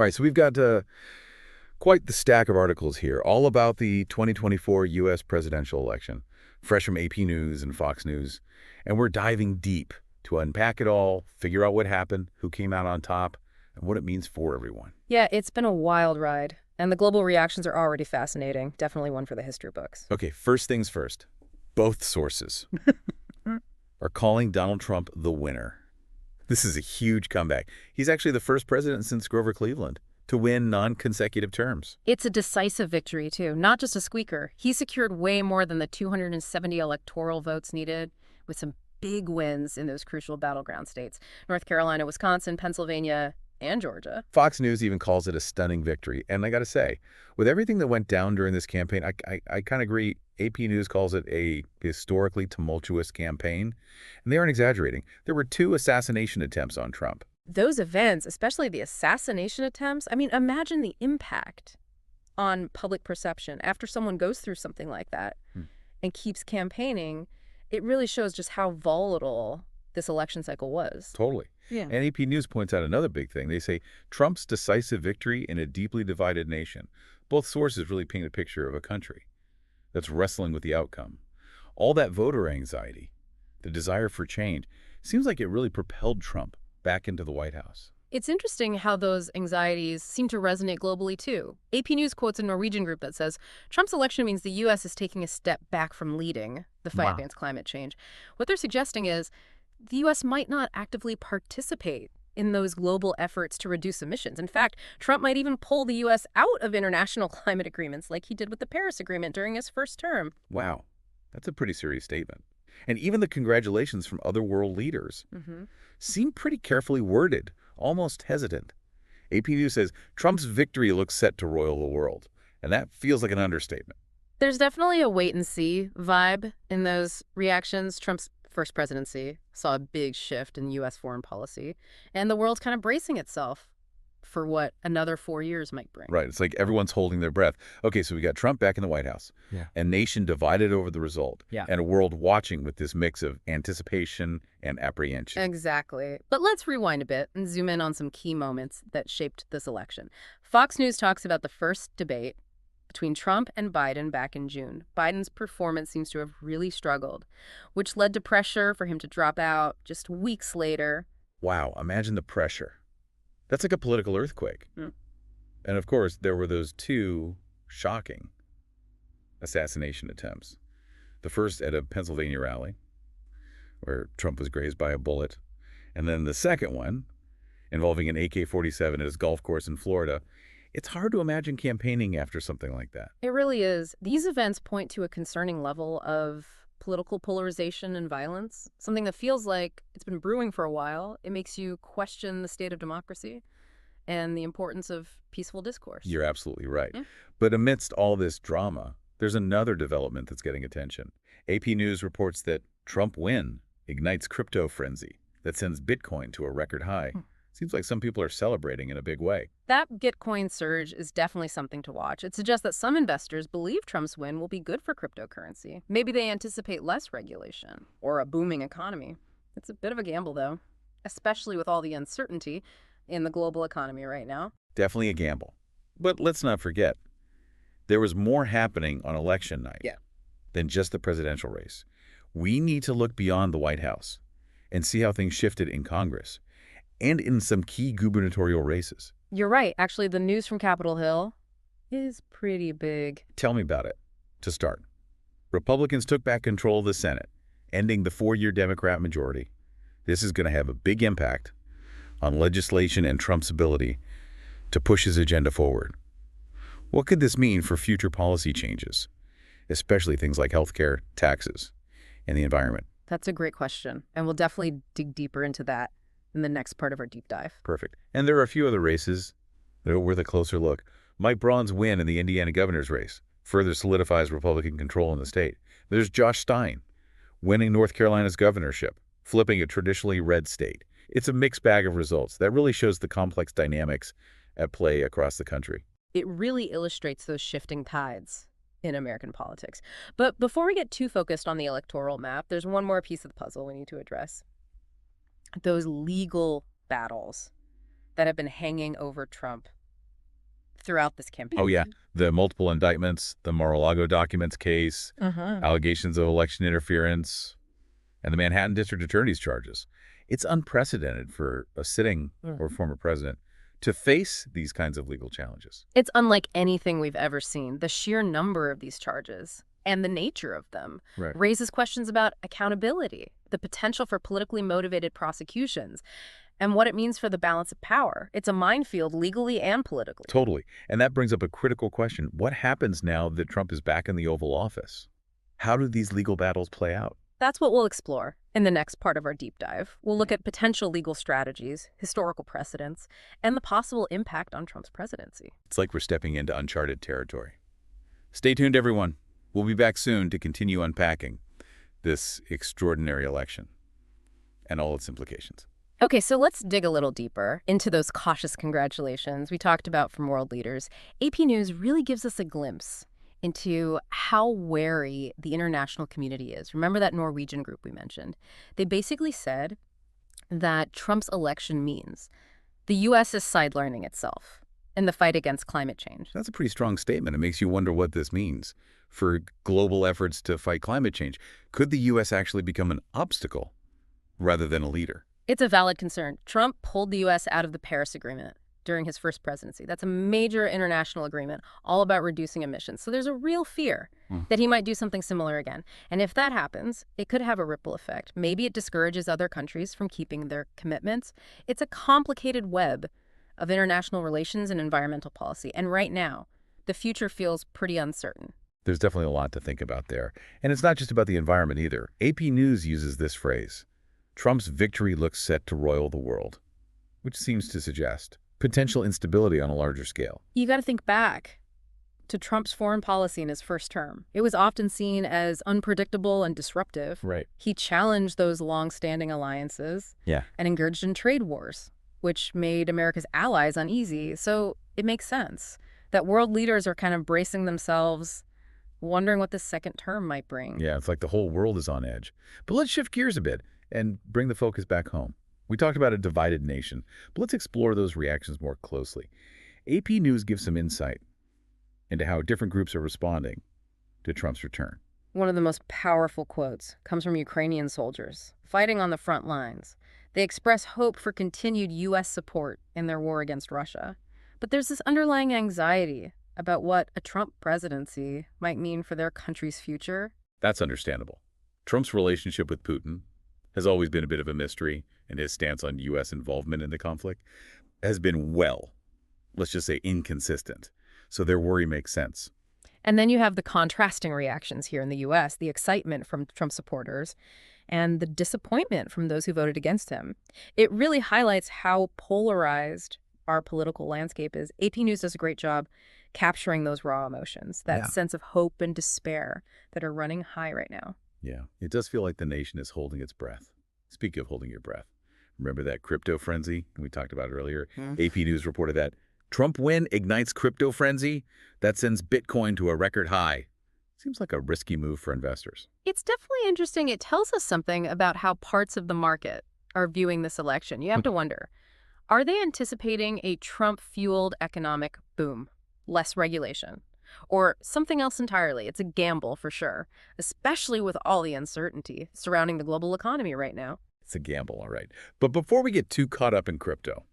All right, so we've got quite the stack of articles here, all about the 2024 U.S. presidential election, fresh from AP News and Fox News. And we're diving deep to unpack it all, figure out what happened, who came out on top, and what it means for everyone. Yeah, it's been a wild ride, and the global reactions are already fascinating. Definitely one for the history books. Okay, first things first. Both sources are calling Donald Trump the winner. This is a huge comeback. He's actually the first president since Grover Cleveland to win non-consecutive terms. It's a decisive victory, too, not just a squeaker. He secured way more than the 270 electoral votes needed, with some big wins in those crucial battleground states: North Carolina, Wisconsin, Pennsylvania, and Georgia. Fox News even calls it a stunning victory. And I got to say, with everything that went down during this campaign, I kind of agree. AP News calls it a historically tumultuous campaign. And they aren't exaggerating. There were 2 assassination attempts on Trump. Those events, especially the assassination attempts, I mean, imagine the impact on public perception after someone goes through something like that and keeps campaigning. It really shows just how volatile this election cycle was. Totally. Yeah. And AP News points out another big thing. They say Trump's decisive victory in a deeply divided nation. Both sources really paint a picture of a country that's wrestling with the outcome. All that voter anxiety, the desire for change, seems like it really propelled Trump back into the White House. It's interesting how those anxieties seem to resonate globally, too. AP News quotes a Norwegian group that says, Trump's election means the U.S. is taking a step back from leading the fight against climate change. What they're suggesting is the U.S. might not actively participate in those global efforts to reduce emissions. In fact, Trump might even pull the U.S. out of international climate agreements like he did with the Paris Agreement during his first term. Wow, that's a pretty serious statement. And even the congratulations from other world leaders seem pretty carefully worded, almost hesitant. AP News says Trump's victory looks set to roil the world, and that feels like an understatement. There's definitely a wait-and-see vibe in those reactions. Trump's first presidency saw a big shift in U.S. foreign policy, and the world's kind of bracing itself for what another 4 years might bring. Right. It's like everyone's holding their breath. Okay, so we got Trump back in the White House, a nation divided over the result, and a world watching with this mix of anticipation and apprehension. Exactly. But let's rewind a bit and zoom in on some key moments that shaped this election. Fox News talks about the first debate between Trump and Biden back in June. Biden's performance seems to have really struggled, which led to pressure for him to drop out just weeks later. Wow, imagine the pressure. That's like a political earthquake. And of course, there were those 2 shocking assassination attempts. The first at a Pennsylvania rally, where Trump was grazed by a bullet. And then the second one, involving an AK-47 at his golf course in Florida. It's hard to imagine campaigning after something like that. It really is. These events point to a concerning level of political polarization and violence, something that feels like it's been brewing for a while. It makes you question the state of democracy and the importance of peaceful discourse. You're absolutely right. But amidst all this drama, there's another development that's getting attention. AP News reports that Trump win ignites crypto frenzy that sends Bitcoin to a record high. Seems like some people are celebrating in a big way. That Bitcoin surge is definitely something to watch. It suggests that some investors believe Trump's win will be good for cryptocurrency. Maybe they anticipate less regulation or a booming economy. It's a bit of a gamble, though, especially with all the uncertainty in the global economy right now. Definitely a gamble. But let's not forget, there was more happening on election night than just the presidential race. We need to look beyond the White House and see how things shifted in Congress and in some key gubernatorial races. You're right. Actually, the news from Capitol Hill is pretty big. Tell me about it. To start, Republicans took back control of the Senate, ending the 4-year Democrat majority. This is going to have a big impact on legislation and Trump's ability to push his agenda forward. What could this mean for future policy changes, especially things like healthcare, taxes, and the environment? That's a great question, and we'll definitely dig deeper into that in the next part of our deep dive. Perfect. And there are a few other races that are worth a closer look. Mike Braun's win in the Indiana governor's race further solidifies Republican control in the state. There's Josh Stein winning North Carolina's governorship, flipping a traditionally red state. It's a mixed bag of results that really shows the complex dynamics at play across the country. It really illustrates those shifting tides in American politics. But before we get too focused on the electoral map, there's one more piece of the puzzle we need to address. Those legal battles that have been hanging over Trump throughout this campaign. Oh, yeah. The multiple indictments, the Mar-a-Lago documents case, allegations of election interference, and the Manhattan District Attorney's charges. It's unprecedented for a sitting or former president to face these kinds of legal challenges. It's unlike anything we've ever seen. The sheer number of these charges and the nature of them raises questions about accountability, the potential for politically motivated prosecutions, and what it means for the balance of power. It's a minefield legally and politically. Totally. And that brings up a critical question. What happens now that Trump is back in the Oval Office? How do these legal battles play out? That's what we'll explore in the next part of our deep dive. We'll look at potential legal strategies, historical precedents, and the possible impact on Trump's presidency. It's like we're stepping into uncharted territory. Stay tuned, everyone. We'll be back soon to continue unpacking this extraordinary election and all its implications. Okay, so let's dig a little deeper into those cautious congratulations we talked about from world leaders. AP News really gives us a glimpse into how wary the international community is. Remember that Norwegian group we mentioned? They basically said that Trump's election means the U.S. is sidelining itself in the fight against climate change. That's a pretty strong statement. It makes you wonder what this means for global efforts to fight climate change. Could the U.S. actually become an obstacle rather than a leader? It's a valid concern. Trump pulled the U.S. out of the Paris Agreement during his first presidency. That's a major international agreement all about reducing emissions. So there's a real fear that he might do something similar again. And if that happens, it could have a ripple effect. Maybe it discourages other countries from keeping their commitments. It's a complicated web of international relations and environmental policy. And right now, the future feels pretty uncertain. There's definitely a lot to think about there. And it's not just about the environment either. AP News uses this phrase, Trump's victory looks set to roil the world, which seems to suggest potential instability on a larger scale. You got to think back to Trump's foreign policy in his first term. It was often seen as unpredictable and disruptive. Right. He challenged those long-standing alliances and engaged in trade wars, which made America's allies uneasy. So it makes sense that world leaders are kind of bracing themselves, wondering what this second term might bring. Yeah, it's like the whole world is on edge. But let's shift gears a bit and bring the focus back home. We talked about a divided nation, but let's explore those reactions more closely. AP News gives some insight into how different groups are responding to Trump's return. One of the most powerful quotes comes from Ukrainian soldiers fighting on the front lines. They express hope for continued U.S. support in their war against Russia. But there's this underlying anxiety about what a Trump presidency might mean for their country's future. That's understandable. Trump's relationship with Putin has always been a bit of a mystery, and his stance on U.S. involvement in the conflict has been, well, let's just say inconsistent. So their worry makes sense. And then you have the contrasting reactions here in the U.S., the excitement from Trump supporters and the disappointment from those who voted against him. It really highlights how polarized our political landscape is. AP News does a great job capturing those raw emotions, that sense of hope and despair that are running high right now. Yeah, it does feel like the nation is holding its breath. Speak of holding your breath. Remember that crypto frenzy we talked about earlier? AP News reported that Trump win ignites crypto frenzy that sends Bitcoin to a record high. Seems like a risky move for investors. It's definitely interesting. It tells us something about how parts of the market are viewing this election. You have to wonder, are they anticipating a Trump-fueled economic boom, less regulation, or something else entirely? It's a gamble for sure, especially with all the uncertainty surrounding the global economy right now. It's a gamble, all right. But before we get too caught up in crypto,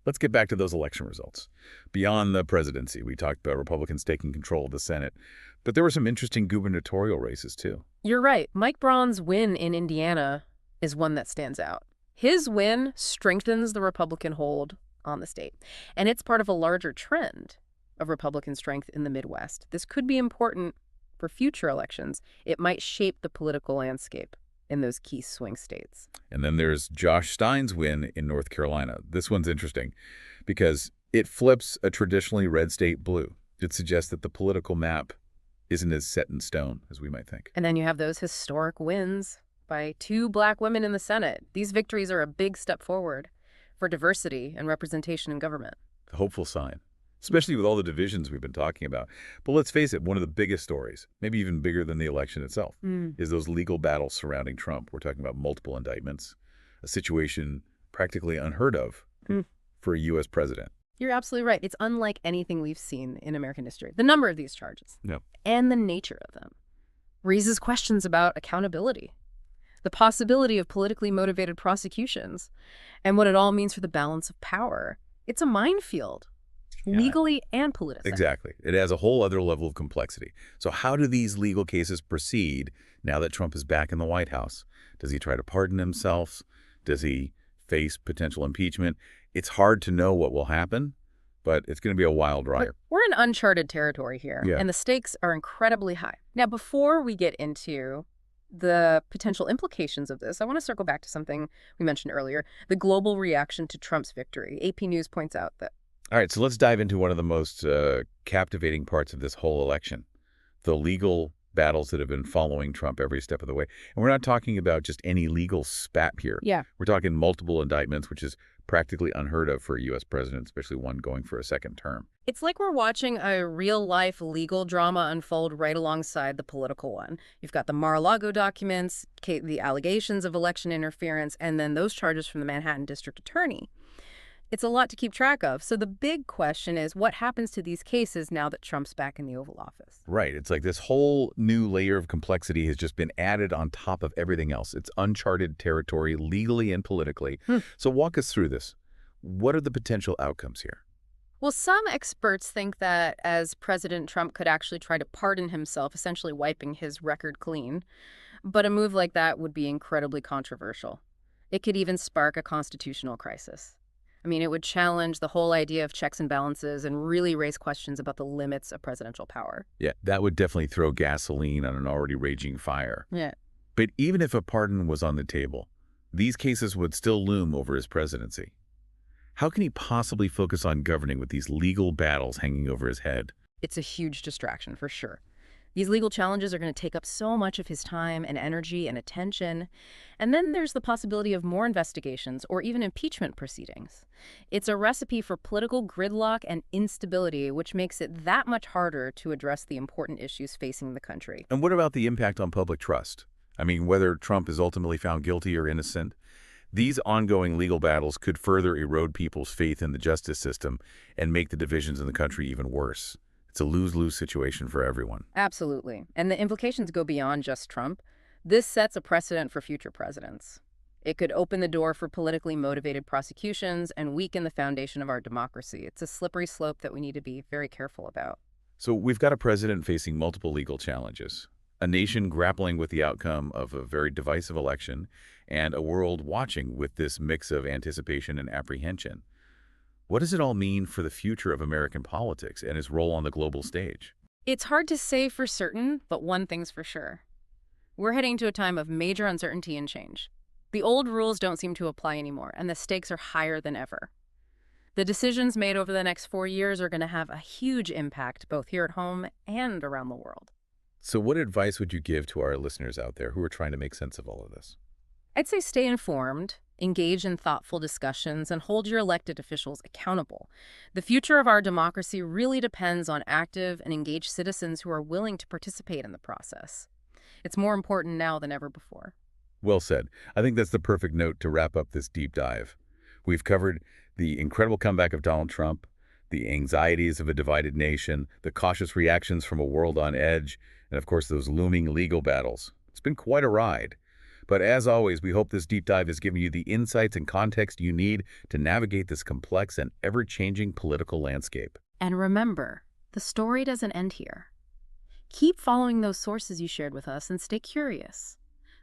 let's get back to those election results. Beyond the presidency, we talked about Republicans taking control of the Senate, but there were some interesting gubernatorial races too. You're right. Mike Braun's win in Indiana is one that stands out. His win strengthens the Republican hold on the state, and it's part of a larger trend of Republican strength in the Midwest. This could be important for future elections. It might shape the political landscape in those key swing states. And then there's Josh Stein's win in North Carolina. This one's interesting because it flips a traditionally red state blue. It suggests that the political map isn't as set in stone as we might think. And then you have those historic wins by 2 Black women in the Senate. These victories are a big step forward for diversity and representation in government. A hopeful sign, especially with all the divisions we've been talking about. But let's face it, one of the biggest stories, maybe even bigger than the election itself, is those legal battles surrounding Trump. We're talking about multiple indictments, a situation practically unheard of for a U.S. president. You're absolutely right. It's unlike anything we've seen in American history. The number of these charges Yep. and the nature of them raises questions about accountability, the possibility of politically motivated prosecutions, and what it all means for the balance of power. It's a minefield, Yeah. legally and politically. Exactly. It adds a whole other level of complexity. So how do these legal cases proceed now that Trump is back in the White House? Does he try to pardon himself? Does he face potential impeachment? It's hard to know what will happen, but it's going to be a wild ride. We're in uncharted territory here, Yeah. and the stakes are incredibly high. Now, before we get into the potential implications of this, I want to circle back to something we mentioned earlier, the global reaction to Trump's victory. AP News points out that. All right, so let's dive into one of the most captivating parts of this whole election, the legal battles that have been following Trump every step of the way. And we're not talking about just any legal spat here. Yeah. We're talking multiple indictments, which is practically unheard of for a U.S. president, especially one going for a second term. It's like we're watching a real-life legal drama unfold right alongside the political one. You've got the Mar-a-Lago documents, the allegations of election interference, and then those charges from the Manhattan District Attorney. It's a lot to keep track of. So the big question is, what happens to these cases now that Trump's back in the Oval Office? Right. It's like this whole new layer of complexity has just been added on top of everything else. It's uncharted territory legally and politically. So walk us through this. What are the potential outcomes here? Well, some experts think that as President Trump could actually try to pardon himself, essentially wiping his record clean. But a move like that would be incredibly controversial. It could even spark a constitutional crisis. I mean, it would challenge the whole idea of checks and balances and really raise questions about the limits of presidential power. Yeah, that would definitely throw gasoline on an already raging fire. Yeah. But even if a pardon was on the table, these cases would still loom over his presidency. How can he possibly focus on governing with these legal battles hanging over his head? It's a huge distraction, for sure. These legal challenges are going to take up so much of his time and energy and attention. And then there's the possibility of more investigations or even impeachment proceedings. It's a recipe for political gridlock and instability, which makes it that much harder to address the important issues facing the country. And what about the impact on public trust? I mean, whether Trump is ultimately found guilty or innocent, these ongoing legal battles could further erode people's faith in the justice system and make the divisions in the country even worse. It's a lose-lose situation for everyone. Absolutely. And the implications go beyond just Trump. This sets a precedent for future presidents. It could open the door for politically motivated prosecutions and weaken the foundation of our democracy. It's a slippery slope that we need to be very careful about. So we've got a president facing multiple legal challenges, a nation grappling with the outcome of a very divisive election, and a world watching with this mix of anticipation and apprehension. What does it all mean for the future of American politics and his role on the global stage? It's hard to say for certain, but one thing's for sure. We're heading to a time of major uncertainty and change. The old rules don't seem to apply anymore, and the stakes are higher than ever. The decisions made over the next 4 years are going to have a huge impact both here at home and around the world. So what advice would you give to our listeners out there who are trying to make sense of all of this? I'd say stay informed, engage in thoughtful discussions, and hold your elected officials accountable. The future of our democracy really depends on active and engaged citizens who are willing to participate in the process. It's more important now than ever before. Well said. I think that's the perfect note to wrap up this deep dive. We've covered the incredible comeback of Donald Trump, the anxieties of a divided nation, the cautious reactions from a world on edge, and of course those looming legal battles. It's been quite a ride. But as always, we hope this deep dive has given you the insights and context you need to navigate this complex and ever-changing political landscape. And remember, the story doesn't end here. Keep following those sources you shared with us and stay curious.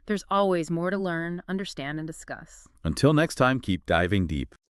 There's always more to learn, understand, and discuss. Until next time, keep diving deep.